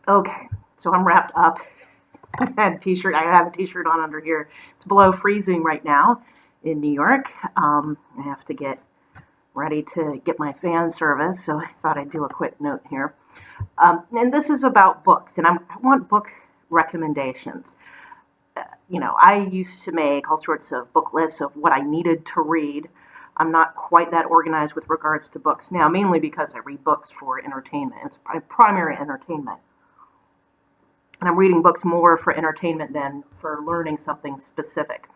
Okay, so I'm wrapped up. I have a t-shirt on under here. It's below freezing right now in New York. I have to get ready to get my fan service, so I thought I'd do a quick note here. And this is about books, and I want book recommendations. I used to make all sorts of book lists of what I needed to read. I'm not quite that organized with regards to books now, mainly because I read books for entertainment. It's my primary entertainment. And I'm reading books more for entertainment than for learning something specific.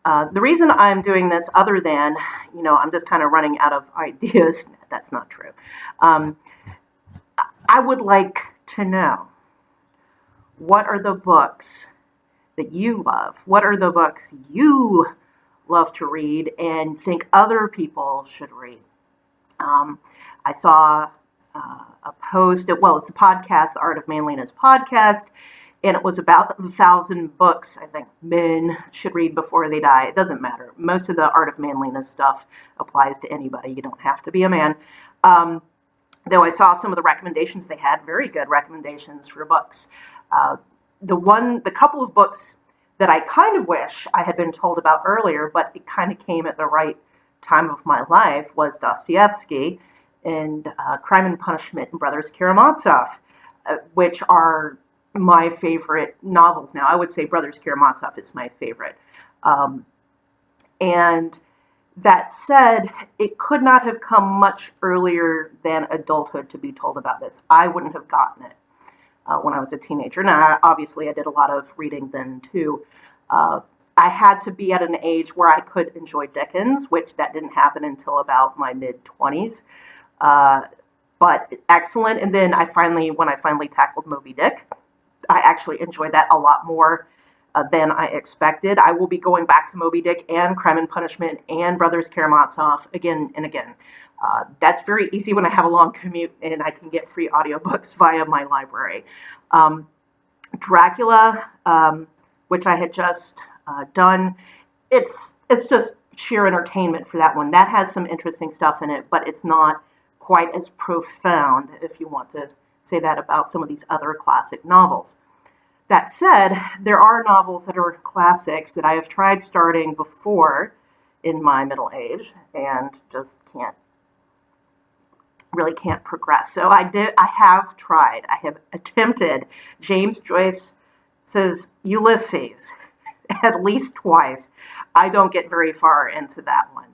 The reason I'm doing this, other than, I'm just kind of running out of ideas, that's not true. I would like to know, what are the books that you love? What are the books you love to read and think other people should read? I saw a post, it's a podcast, the Art of Manliness podcast, and it was about 1,000 books I think men should read before they die. It doesn't matter. Most of the Art of Manliness stuff applies to anybody. You don't have to be a man. Though I saw some of the recommendations they had, very good recommendations for books. The couple of books that I kind of wish I had been told about earlier, but it kind of came at the right time of my life, was Dostoevsky and Crime and Punishment and Brothers Karamazov, which are my favorite novels now. I would say Brothers Karamazov is my favorite. And that said, it could not have come much earlier than adulthood to be told about this. I wouldn't have gotten it when I was a teenager. Now, obviously, I did a lot of reading then, too. I had to be at an age where I could enjoy Dickens, which that didn't happen until about my mid-20s. But excellent. And then when I finally tackled Moby Dick, I actually enjoyed that a lot more than I expected. I will be going back to Moby Dick and Crime and Punishment and Brothers Karamazov again and again. That's very easy when I have a long commute and I can get free audiobooks via my library. Dracula, which I had just done, it's just sheer entertainment for that one. That has some interesting stuff in it, but it's not quite as profound, if you want to say that about some of these other classic novels. That said, there are novels that are classics that I have tried starting before in my middle age and just really can't progress. So I have attempted. James Joyce says Ulysses at least twice. I don't get very far into that one.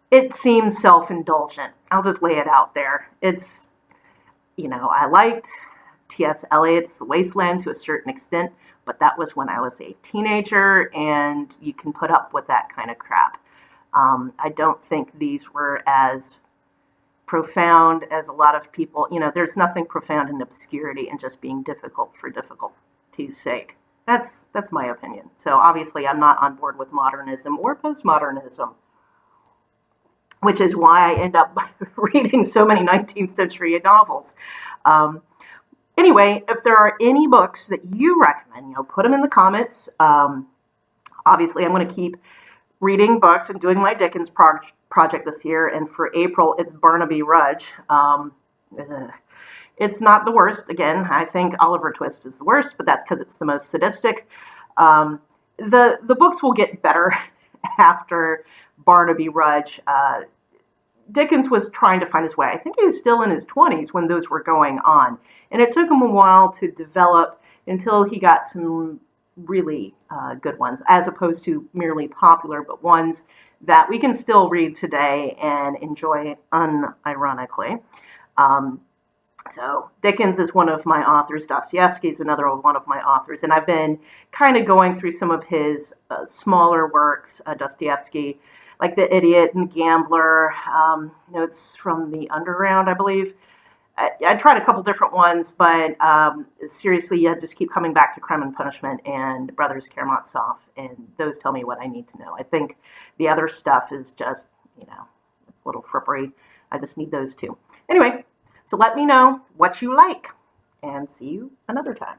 It seems self-indulgent. I'll just lay it out there. I liked T.S. Eliot's The Wasteland to a certain extent, but that was when I was a teenager, and you can put up with that kind of crap. I don't think these were as profound as a lot of people. There's nothing profound in obscurity and just being difficult for difficulty's sake. That's my opinion. So obviously I'm not on board with modernism or postmodernism, which is why I end up reading so many 19th century novels. Anyway, if there are any books that you recommend, put them in the comments. Obviously, I'm going to keep reading books and doing my Dickens project this year. And for April, it's Barnaby Rudge. It's not the worst. Again, I think Oliver Twist is the worst, but that's because it's the most sadistic. The books will get better after Barnaby Rudge. Dickens was trying to find his way. I think he was still in his 20s when those were going on. And it took him a while to develop until he got some really good ones, as opposed to merely popular, but ones that we can still read today and enjoy unironically. So Dickens is one of my authors. Dostoevsky is another one of my authors. And I've been kind of going through some of his smaller works, Dostoevsky, like The Idiot and Gambler, Notes from the Underground, I believe. I tried a couple different ones, but seriously, you just keep coming back to Crime and Punishment and Brothers Karamazov, and those tell me what I need to know. I think the other stuff is just, a little frippery. I just need those two. Anyway, so let me know what you like, and see you another time.